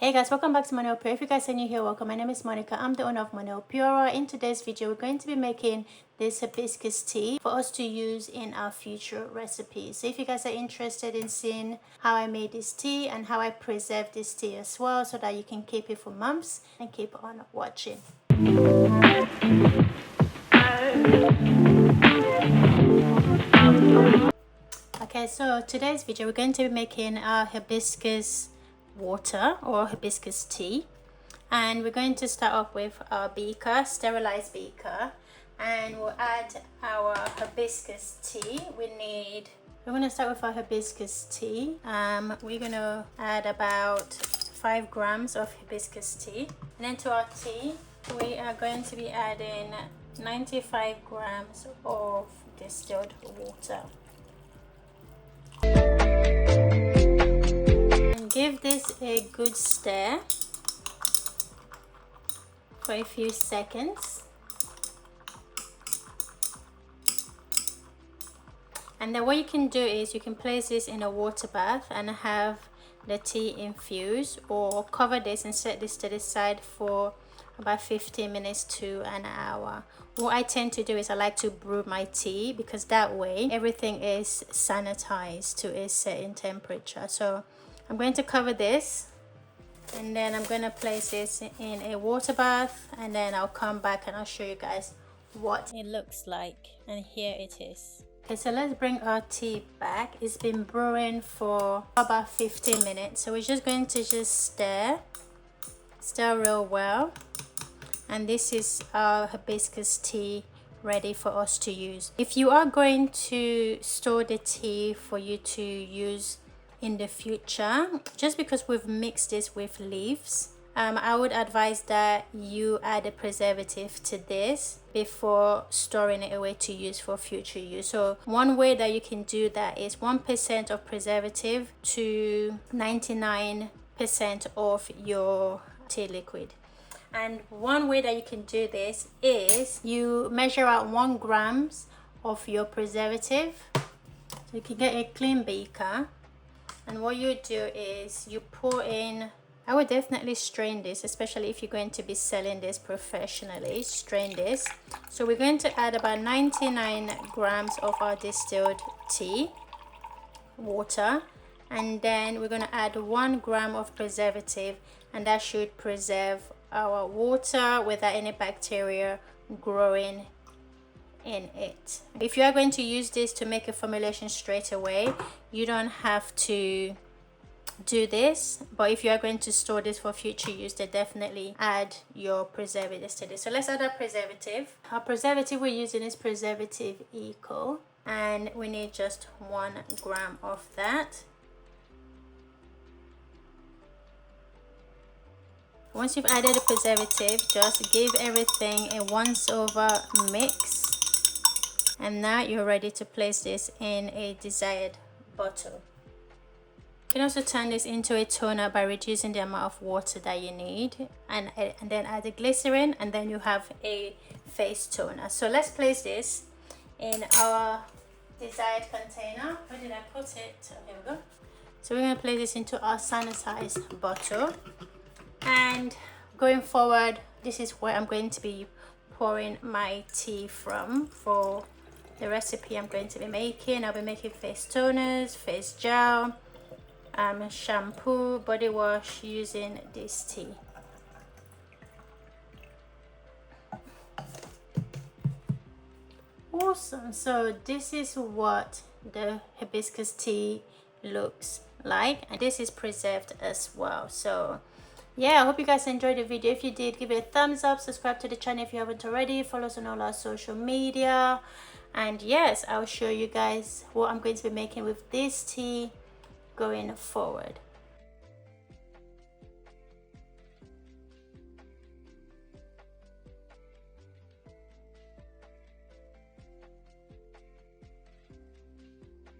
Hey guys, welcome back to Moneo Pure. If you guys are new here, welcome. My name is Monica. I'm the owner of Moneo Pure. In today's video, we're going to be making this hibiscus tea for us to use in our future recipes. So if you guys are interested in seeing how I made this tea and how I preserve this tea as well, so that you can keep it for months and keep on watching. Okay, so today's video, we're going to be making our hibiscus water or hibiscus tea, and we're going to start off with our beaker, sterilized beaker, and we'll add our hibiscus tea. We're going to start with our hibiscus tea. We're going to add about 5 grams of hibiscus tea, and then to our tea we are going to be adding 95 grams of distilled water. Give this a good stir for a few seconds, and then what you can do is you can place this in a water bath and have the tea infused, or cover this and set this to the side for about 15 minutes to an hour. What I tend to do is I like to brew my tea, because that way everything is sanitized to a certain temperature. So I'm going to cover this, and then I'm going to place this in a water bath, and then I'll come back and I'll show you guys what it looks like. And here it is. Okay, so let's bring our tea back. It's been brewing for about 15 minutes, so we're just going to stir real well, and this is our hibiscus tea ready for us to use. If you are going to store the tea for you to use in the future, just because we've mixed this with leaves, I would advise that you add a preservative to this before storing it away to use for future use. So one way that you can do that is 1% of preservative to 99% of your tea liquid. And one way that you can do this is you measure out 1 gram of your preservative. So you can get a clean beaker, and what you do is you pour in, I would definitely strain this, especially if you're going to be selling this professionally. Strain this. So we're going to add about 99 grams of our distilled tea water, and then we're going to add 1 gram of preservative, and that should preserve our water without any bacteria growing in it. If you are going to use this to make a formulation straight away, you don't have to do this, but if you are going to store this for future use, then definitely add your preservatives to this. So let's add our preservative. Our preservative we're using is Preservative Eco, and we need just 1 gram of that. Once you've added the preservative, just give everything a once over mix, and now you're ready to place this in a desired bottle. You can also turn this into a toner by reducing the amount of water that you need, and then add the glycerin, and then you have a face toner. So let's place this in our desired container. Where did I put it? Oh, here we go. So we're going to place this into our sanitized bottle, and going forward, this is where I'm going to be pouring my tea from for the recipe I'm going to be making. I'll be making face toners, face gel, shampoo, body wash using this tea. Awesome. So this is what the hibiscus tea looks like, and this is preserved as well. So yeah, I hope you guys enjoyed the video. If you did, give it a thumbs up, subscribe to the channel if you haven't already, follow us on all our social media, and yes, I'll show you guys what I'm going to be making with this tea going forward.